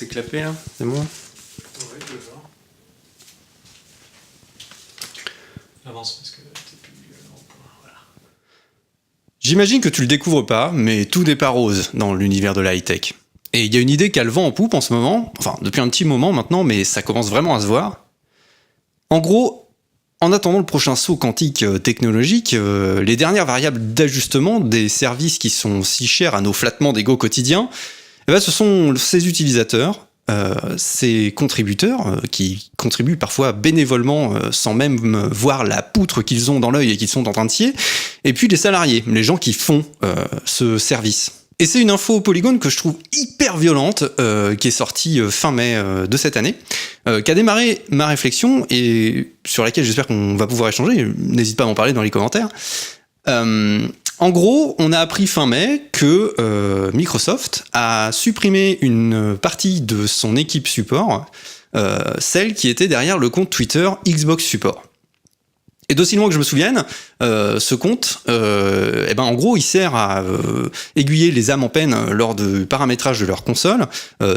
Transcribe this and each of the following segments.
c'est clapé là, c'est bon. Ouais, je vais voir. Avance parce que t'es plus en point. Voilà. J'imagine que tu le découvres pas, mais tout n'est pas rose dans l'univers de la high-tech. Et il y a une idée qui a le vent en poupe en ce moment, enfin depuis un petit moment maintenant, mais ça commence vraiment à se voir. En gros, en attendant le prochain saut quantique technologique, les dernières variables d'ajustement des services qui sont si chers à nos flattements d'ego quotidiens, eh ben, ce sont ces utilisateurs, ces contributeurs qui contribuent parfois bénévolement sans même voir la poutre qu'ils ont dans l'œil et qu'ils sont en train de scier, et puis les salariés, les gens qui font ce service. Et c'est une info au Polygone que je trouve hyper violente, qui est sortie fin mai de cette année, qui a démarré ma réflexion et sur laquelle j'espère qu'on va pouvoir échanger. N'hésite pas à m'en parler dans les commentaires. En gros, on a appris fin mai que Microsoft a supprimé une partie de son équipe support, celle qui était derrière le compte Twitter Xbox Support. Et d'aussi loin que je me souvienne, ce compte, en gros, il sert à aiguiller les âmes en peine lors du paramétrage de leur console,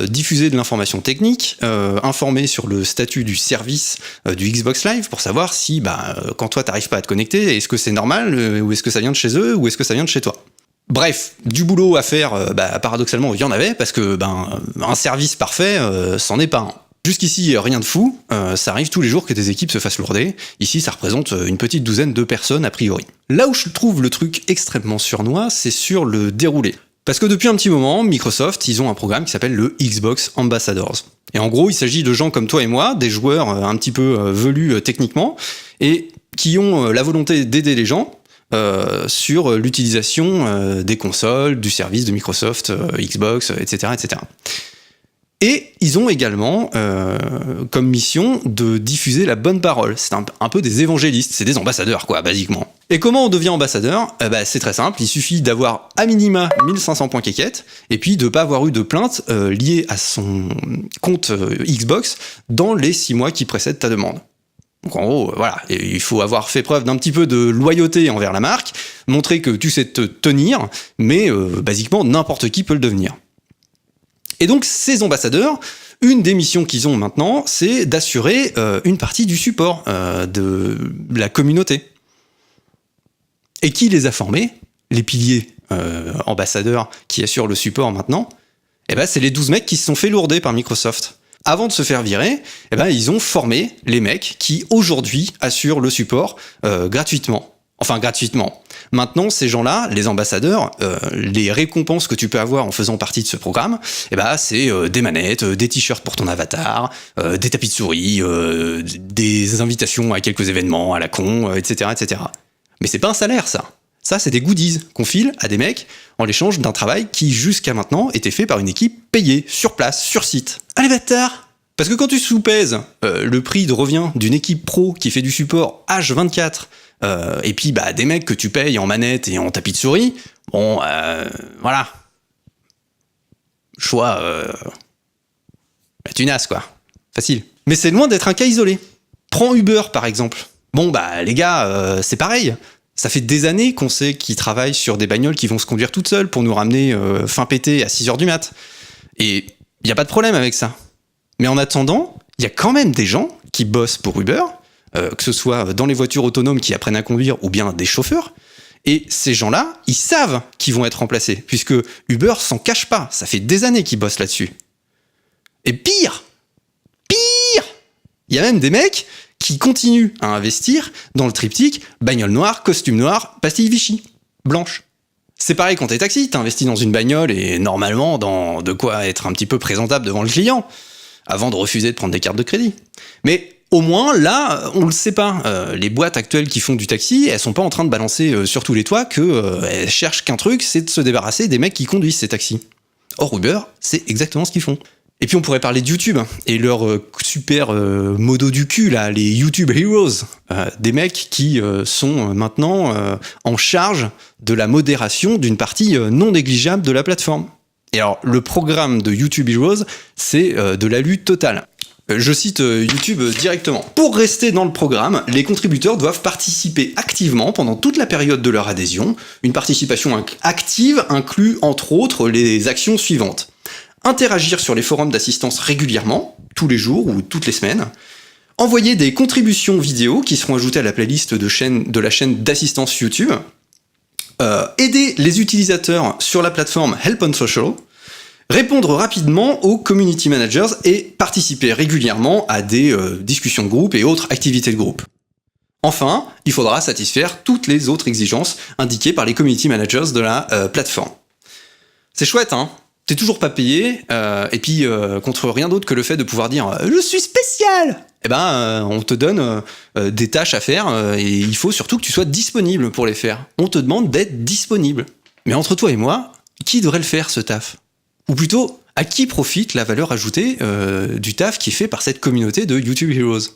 diffuser de l'information technique, informer sur le statut du service du Xbox Live pour savoir si, quand toi t'arrives pas à te connecter, est-ce que c'est normal, ou est-ce que ça vient de chez eux, ou est-ce que ça vient de chez toi. Bref, du boulot à faire, paradoxalement, il y en avait, parce que un service parfait, c'en est pas un. Jusqu'ici, rien de fou, ça arrive tous les jours que des équipes se fassent lourder. Ici, ça représente une petite douzaine de personnes a priori. Là où je trouve le truc extrêmement surnois, c'est sur le déroulé. Parce que depuis un petit moment, Microsoft, ils ont un programme qui s'appelle le Xbox Ambassadors. Et en gros, il s'agit de gens comme toi et moi, des joueurs un petit peu velus techniquement, et qui ont la volonté d'aider les gens sur l'utilisation des consoles, du service de Microsoft, Xbox, etc., etc. Et ils ont également comme mission de diffuser la bonne parole. C'est un peu des évangélistes, c'est des ambassadeurs, quoi, basiquement. Et comment on devient ambassadeur ? C'est très simple, il suffit d'avoir à minima 1500 points quéquettes, et puis de ne pas avoir eu de plainte liée à son compte Xbox dans les 6 mois qui précèdent ta demande. Donc en gros, voilà, il faut avoir fait preuve d'un petit peu de loyauté envers la marque, montrer que tu sais te tenir, mais basiquement n'importe qui peut le devenir. Et donc, ces ambassadeurs, une des missions qu'ils ont maintenant, c'est d'assurer une partie du support de la communauté. Et qui les a formés ? Les piliers ambassadeurs qui assurent le support maintenant, c'est les 12 mecs qui se sont fait lourder par Microsoft. Avant de se faire virer, ils ont formé les mecs qui, aujourd'hui, assurent le support gratuitement. Enfin, gratuitement. Maintenant, ces gens-là, les ambassadeurs, les récompenses que tu peux avoir en faisant partie de ce programme, c'est des manettes, des t-shirts pour ton avatar, des tapis de souris, des invitations à quelques événements à la con, etc., etc. Mais c'est pas un salaire, ça. Ça, c'est des goodies qu'on file à des mecs en l'échange d'un travail qui, jusqu'à maintenant, était fait par une équipe payée, sur place, sur site. Allez, bâtard ! Parce que quand tu sous-pèses le prix de revient d'une équipe pro qui fait du support H24, et puis des mecs que tu payes en manette et en tapis de souris, voilà. Choix, tu nasses, quoi. Facile. Mais c'est loin d'être un cas isolé. Prends Uber, par exemple. Les gars, c'est pareil. Ça fait des années qu'on sait qu'ils travaillent sur des bagnoles qui vont se conduire toutes seules pour nous ramener fin pété à 6h du mat. Et il n'y a pas de problème avec ça. Mais en attendant, il y a quand même des gens qui bossent pour Uber, que ce soit dans les voitures autonomes qui apprennent à conduire ou bien des chauffeurs. Et ces gens-là, ils savent qu'ils vont être remplacés, puisque Uber s'en cache pas. Ça fait des années qu'ils bossent là-dessus. Et pire, il y a même des mecs qui continuent à investir dans le triptyque bagnole noire, costume noir, pastille Vichy, blanche. C'est pareil quand t'es taxi, t'investis dans une bagnole et normalement dans de quoi être un petit peu présentable devant le client, avant de refuser de prendre des cartes de crédit. Mais au moins, là, on le sait pas. Les boîtes actuelles qui font du taxi, elles sont pas en train de balancer sur tous les toits elles cherchent qu'un truc, c'est de se débarrasser des mecs qui conduisent ces taxis. Or, Uber, c'est exactement ce qu'ils font. Et puis on pourrait parler de YouTube et leur super modo du cul, là, les YouTube Heroes. Des mecs qui sont maintenant en charge de la modération d'une partie non négligeable de la plateforme. Et alors, le programme de YouTube Heroes, c'est de la lutte totale. Je cite YouTube directement. Pour rester dans le programme, les contributeurs doivent participer activement pendant toute la période de leur adhésion. Une participation active inclut entre autres les actions suivantes. interagir sur les forums d'assistance régulièrement, tous les jours ou toutes les semaines, envoyer des contributions vidéo qui seront ajoutées à la playlist de la chaîne d'assistance YouTube, aider les utilisateurs sur la plateforme Help on Social, répondre rapidement aux community managers et participer régulièrement à des discussions de groupe et autres activités de groupe. Enfin, il faudra satisfaire toutes les autres exigences indiquées par les community managers de la plateforme. C'est chouette, hein ? T'es toujours pas payé, et puis contre rien d'autre que le fait de pouvoir dire « Je suis spécial !» Eh ben, on te donne des tâches à faire, et il faut surtout que tu sois disponible pour les faire. On te demande d'être disponible. Mais entre toi et moi, qui devrait le faire, ce taf ? Ou plutôt, à qui profite la valeur ajoutée du taf qui est fait par cette communauté de YouTube Heroes ?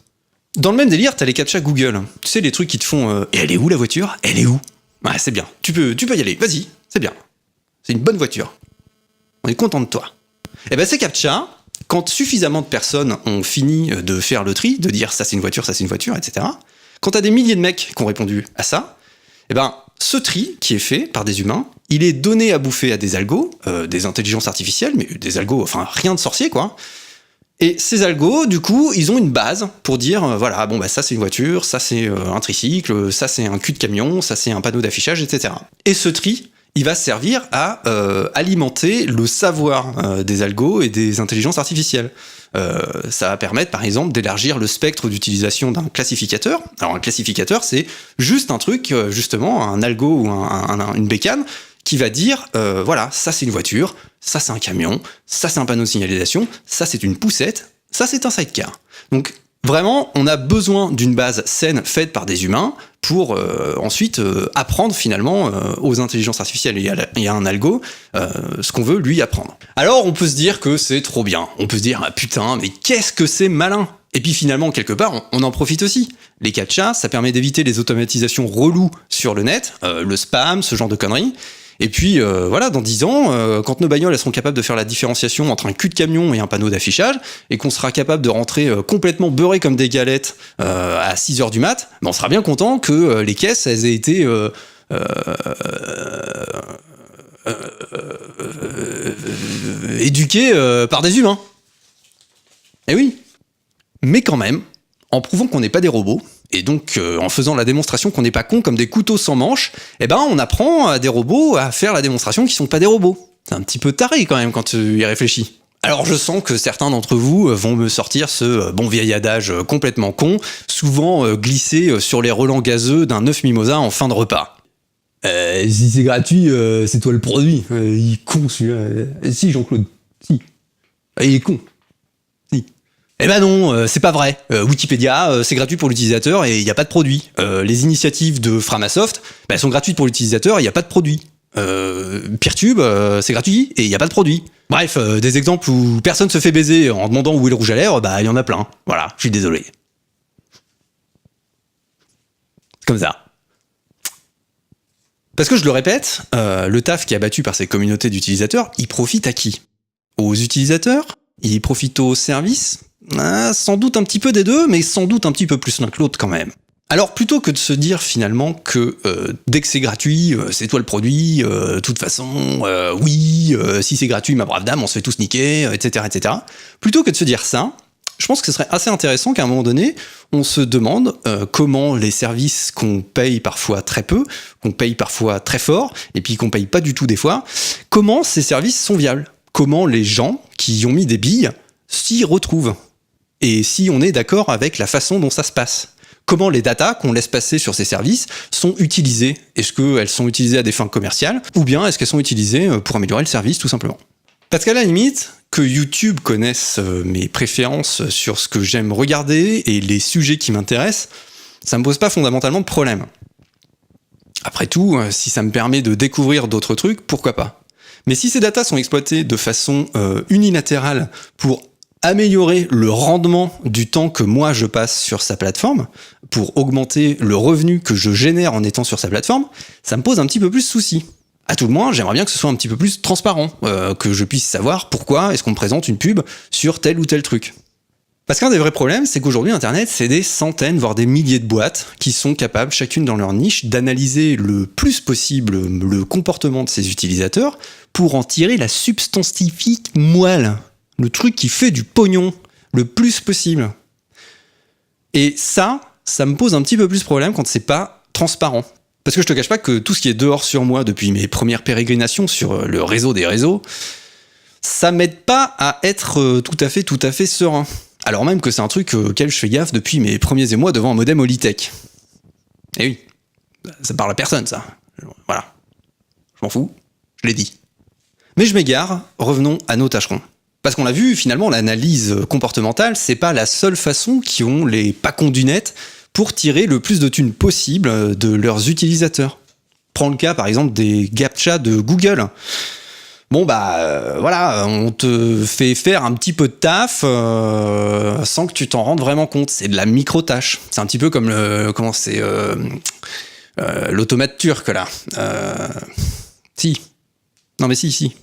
Dans le même délire, t'as les captcha Google. Tu sais, les trucs qui te font « Et elle est où, la voiture ? Elle est où ?» Ouais, c'est bien. Tu peux y aller. Vas-y, c'est bien. C'est une bonne voiture. On est content de toi. Et ben ces captcha, quand suffisamment de personnes ont fini de faire le tri, de dire ça c'est une voiture, etc. Quand t'as des milliers de mecs qui ont répondu à ça, et ben ce tri qui est fait par des humains, il est donné à bouffer à des algos, des intelligences artificielles, mais des algos, enfin rien de sorcier quoi. Et ces algos, du coup, ils ont une base pour dire, voilà, bon bah ça c'est une voiture, ça c'est un tricycle, ça c'est un cul de camion, ça c'est un panneau d'affichage, etc. Et ce tri, il va servir à alimenter le savoir des algos et des intelligences artificielles. Ça va permettre, par exemple, d'élargir le spectre d'utilisation d'un classificateur. Alors, un classificateur, c'est juste un truc, justement, un algo ou une bécane, qui va dire, voilà, ça c'est une voiture, ça c'est un camion, ça c'est un panneau de signalisation, ça c'est une poussette, ça c'est un sidecar. Donc, vraiment, on a besoin d'une base saine faite par des humains pour ensuite apprendre finalement aux intelligences artificielles et à un algo ce qu'on veut lui apprendre. Alors on peut se dire que c'est trop bien, on peut se dire ah, putain mais qu'est-ce que c'est malin. Et puis finalement quelque part on en profite aussi. Les captcha, ça permet d'éviter les automatisations reloues sur le net, le spam, ce genre de conneries. Et puis voilà, dans 10 ans, quand nos bagnoles elles seront capables de faire la différenciation entre un cul de camion et un panneau d'affichage, et qu'on sera capable de rentrer complètement beurré comme des galettes à 6h du mat, ben on sera bien content que les caisses elles aient été éduquées par des humains. Eh oui. Mais quand même, en prouvant qu'on n'est pas des robots, et donc en faisant la démonstration qu'on n'est pas cons comme des couteaux sans manches, eh ben on apprend à des robots à faire la démonstration qu'ils sont pas des robots. C'est un petit peu taré quand même quand tu y réfléchis. Alors je sens que certains d'entre vous vont me sortir ce bon vieil adage complètement con, souvent glissé sur les relents gazeux d'un œuf mimosa en fin de repas. Si c'est gratuit, c'est toi le produit. Il est con celui-là. Si Jean-Claude, si. Il est con. Eh ben non, c'est pas vrai. Wikipédia, c'est gratuit pour l'utilisateur et il n'y a pas de produit. Les initiatives de Framasoft, elles sont gratuites pour l'utilisateur et il n'y a pas de produit. Peertube, c'est gratuit et il n'y a pas de produit. Bref, des exemples où personne se fait baiser en demandant où est le rouge à lèvres, bah il y en a plein. Voilà, je suis désolé. C'est comme ça. Parce que je le répète, le taf qui est abattu par ces communautés d'utilisateurs, il profite à qui ? Aux utilisateurs ? Il profite aux services ? Sans doute un petit peu des deux, mais sans doute un petit peu plus l'un que l'autre quand même. Alors plutôt que de se dire finalement que dès que c'est gratuit, c'est toi le produit, de toute façon, oui, si c'est gratuit, ma brave dame, on se fait tous niquer, etc. Plutôt que de se dire ça, je pense que ce serait assez intéressant qu'à un moment donné, on se demande comment les services qu'on paye parfois très peu, qu'on paye parfois très fort, et puis qu'on paye pas du tout des fois, comment ces services sont viables ? Comment les gens qui y ont mis des billes s'y retrouvent ? Et si on est d'accord avec la façon dont ça se passe. Comment les datas qu'on laisse passer sur ces services sont utilisées ? Est-ce qu'elles sont utilisées à des fins commerciales ? Ou bien est-ce qu'elles sont utilisées pour améliorer le service tout simplement ? Parce qu'à la limite, que YouTube connaisse mes préférences sur ce que j'aime regarder et les sujets qui m'intéressent, ça me pose pas fondamentalement de problème. Après tout, si ça me permet de découvrir d'autres trucs, pourquoi pas ? Mais si ces datas sont exploitées de façon unilatérale pour améliorer le rendement du temps que moi je passe sur sa plateforme, pour augmenter le revenu que je génère en étant sur sa plateforme, ça me pose un petit peu plus de soucis. À tout le moins, j'aimerais bien que ce soit un petit peu plus transparent, que je puisse savoir pourquoi est-ce qu'on me présente une pub sur tel ou tel truc. Parce qu'un des vrais problèmes, c'est qu'aujourd'hui, Internet, c'est des centaines, voire des milliers de boîtes qui sont capables, chacune dans leur niche, d'analyser le plus possible le comportement de ses utilisateurs pour en tirer la substantifique moelle, le truc qui fait du pognon le plus possible. Et ça me pose un petit peu plus de problème quand c'est pas transparent. Parce que je te cache pas que tout ce qui est dehors sur moi depuis mes premières pérégrinations sur le réseau des réseaux, ça m'aide pas à être tout à fait serein. Alors même que c'est un truc auquel je fais gaffe depuis mes premiers émois devant un modem Holitech. Eh oui, ça parle à personne ça. Voilà. Je m'en fous, je l'ai dit. Mais je m'égare, revenons à nos tâcherons. Parce qu'on l'a vu, finalement, l'analyse comportementale, c'est pas la seule façon qu'ont les pacons du net pour tirer le plus de thunes possible de leurs utilisateurs. Prends le cas, par exemple, des GAPTCHA de Google. Bon voilà, on te fait faire un petit peu de taf sans que tu t'en rendes vraiment compte. C'est de la micro-tâche. C'est un petit peu comme l'automate turc là. Si. Non mais si.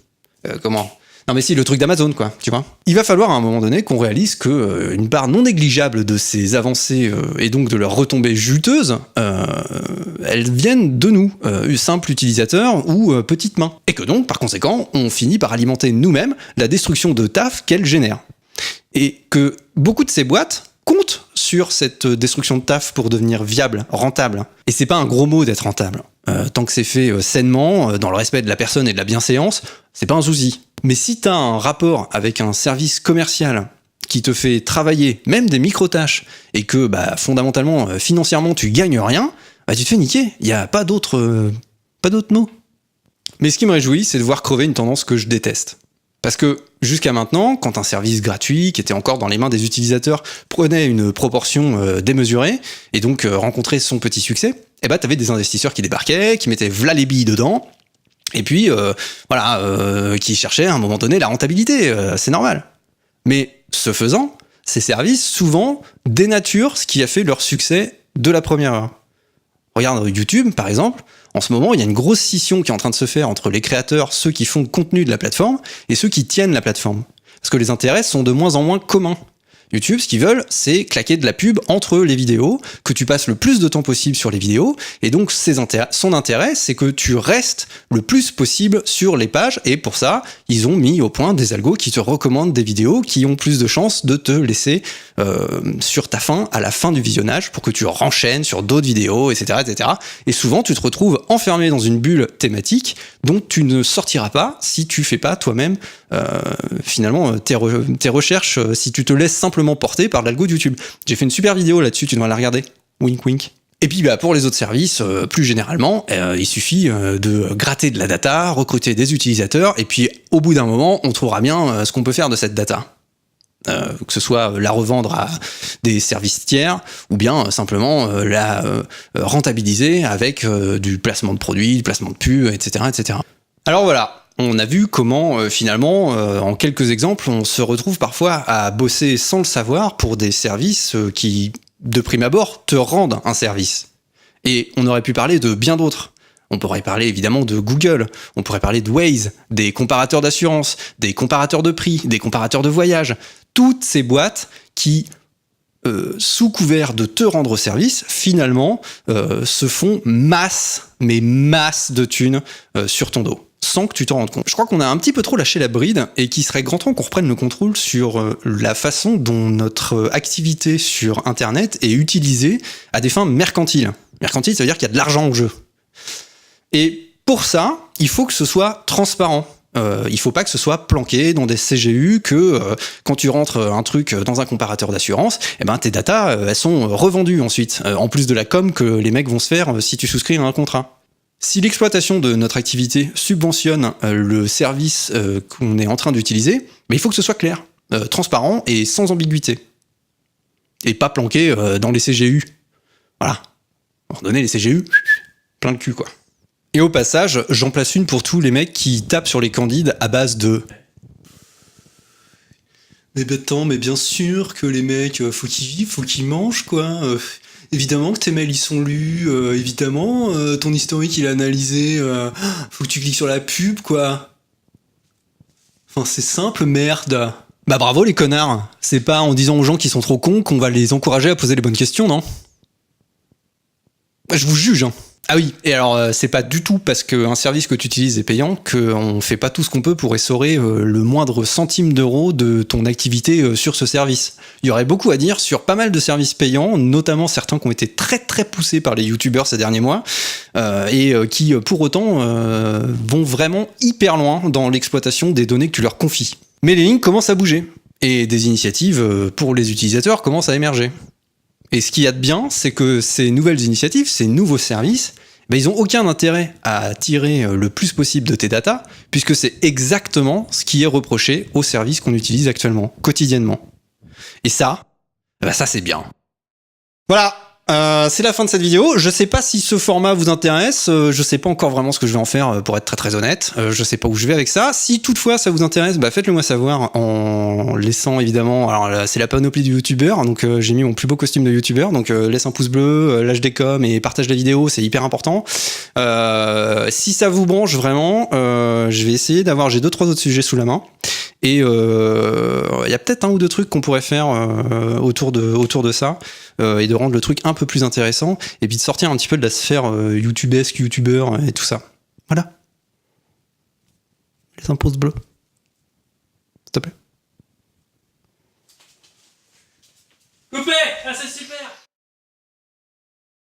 Comment ? Non mais si, le truc d'Amazon, quoi, tu vois. Il va falloir à un moment donné qu'on réalise que une part non négligeable de ces avancées et donc de leurs retombées juteuses, elles viennent de nous, simples utilisateurs ou petites mains. Et que donc, par conséquent, on finit par alimenter nous-mêmes la destruction de taf qu'elles génèrent. Et que beaucoup de ces boîtes comptent sur cette destruction de taf pour devenir viable, rentable. Et c'est pas un gros mot d'être rentable. Tant que c'est fait sainement, dans le respect de la personne et de la bienséance, c'est pas un souci. Mais si t'as un rapport avec un service commercial qui te fait travailler même des micro-tâches et que fondamentalement, financièrement, tu gagnes rien, tu te fais niquer. Il n'y a pas d'autre mot. Mais ce qui me réjouit, c'est de voir crever une tendance que je déteste. Parce que jusqu'à maintenant, quand un service gratuit, qui était encore dans les mains des utilisateurs, prenait une proportion démesurée et donc rencontrait son petit succès, t'avais des investisseurs qui débarquaient, qui mettaient v'là les billes dedans, et puis qui cherchaient à un moment donné la rentabilité, c'est normal. Mais ce faisant, ces services souvent dénaturent ce qui a fait leur succès de la première heure. Regarde YouTube, par exemple, en ce moment, il y a une grosse scission qui est en train de se faire entre les créateurs, ceux qui font le contenu de la plateforme, et ceux qui tiennent la plateforme. Parce que les intérêts sont de moins en moins communs. YouTube, ce qu'ils veulent, c'est claquer de la pub entre les vidéos, que tu passes le plus de temps possible sur les vidéos, et donc son intérêt, c'est que tu restes le plus possible sur les pages, et pour ça, ils ont mis au point des algos qui te recommandent des vidéos qui ont plus de chances de te laisser sur ta fin, à la fin du visionnage, pour que tu renchaînes sur d'autres vidéos, etc., etc. Et souvent, tu te retrouves enfermé dans une bulle thématique dont tu ne sortiras pas si tu fais pas toi-même finalement tes recherches, si tu te laisses simplement porter par l'algo de YouTube. J'ai fait une super vidéo là-dessus, tu devrais la regarder. Wink wink. Et puis pour les autres services, plus généralement, il suffit de gratter de la data, recruter des utilisateurs, et puis au bout d'un moment, on trouvera bien ce qu'on peut faire de cette data. Que ce soit la revendre à des services tiers, ou bien simplement la rentabiliser avec du placement de produits, du placement de pubs, etc., etc. Alors voilà. On a vu comment, finalement, en quelques exemples, on se retrouve parfois à bosser sans le savoir pour des services qui, de prime abord, te rendent un service. Et on aurait pu parler de bien d'autres. On pourrait parler évidemment de Google, on pourrait parler de Waze, des comparateurs d'assurance, des comparateurs de prix, des comparateurs de voyage. Toutes ces boîtes qui, sous couvert de te rendre service, finalement, se font masse de thunes sur ton dos. Sans que tu t'en rendes compte. Je crois qu'on a un petit peu trop lâché la bride et qu'il serait grand temps qu'on reprenne le contrôle sur la façon dont notre activité sur Internet est utilisée à des fins mercantiles. Mercantile, ça veut dire qu'il y a de l'argent en jeu. Et pour ça, il faut que ce soit transparent. Il faut pas que ce soit planqué dans des CGU, que quand tu rentres un truc dans un comparateur d'assurance, tes datas, elles sont revendues ensuite, en plus de la com que les mecs vont se faire si tu souscris à un contrat. Si l'exploitation de notre activité subventionne le service qu'on est en train d'utiliser, il faut que ce soit clair, transparent et sans ambiguïté. Et pas planqué dans les CGU. Voilà. À un moment donné, les CGU, plein de cul, quoi. Et au passage, j'en place une pour tous les mecs qui tapent sur les candides à base de... Mais attends, mais bien sûr que les mecs, faut qu'ils vivent, faut qu'ils mangent, quoi. Évidemment que tes mails ils sont lus, évidemment, ton historique il est analysé, faut que tu cliques sur la pub, quoi. Enfin, c'est simple, merde. Bah bravo les connards. C'est pas en disant aux gens qui sont trop cons qu'on va les encourager à poser les bonnes questions, non? Je vous juge, hein. Ah oui, et alors c'est pas du tout parce qu'un service que tu utilises est payant qu'on fait pas tout ce qu'on peut pour essorer le moindre centime d'euro de ton activité sur ce service. Il y aurait beaucoup à dire sur pas mal de services payants, notamment certains qui ont été très très poussés par les youtubeurs ces derniers mois, et qui pour autant vont vraiment hyper loin dans l'exploitation des données que tu leur confies. Mais les lignes commencent à bouger, et des initiatives pour les utilisateurs commencent à émerger. Et ce qu'il y a de bien, c'est que ces nouvelles initiatives, ces nouveaux services, ben ils n'ont aucun intérêt à tirer le plus possible de tes datas, puisque c'est exactement ce qui est reproché aux services qu'on utilise actuellement, quotidiennement. Et ça, ben ça c'est bien. Voilà, c'est la fin de cette vidéo. Je sais pas si ce format vous intéresse, je sais pas encore vraiment ce que je vais en faire pour être très très honnête, je sais pas où je vais avec ça. Si toutefois ça vous intéresse, bah faites-le moi savoir en laissant évidemment, alors là, c'est la panoplie du youtubeur, donc j'ai mis mon plus beau costume de youtubeur, donc laisse un pouce bleu, lâche des coms et partage la vidéo, c'est hyper important. Si ça vous branche vraiment, je vais essayer d'avoir, j'ai 2-3 autres sujets sous la main. Et il y a peut-être un ou deux trucs qu'on pourrait faire autour de ça, et de rendre le truc un peu plus intéressant, et puis de sortir un petit peu de la sphère youtubesque, youtubeur et tout ça. Voilà. Laisse un pouce bleu. S'il te plaît. Coupé! Ah, c'est super!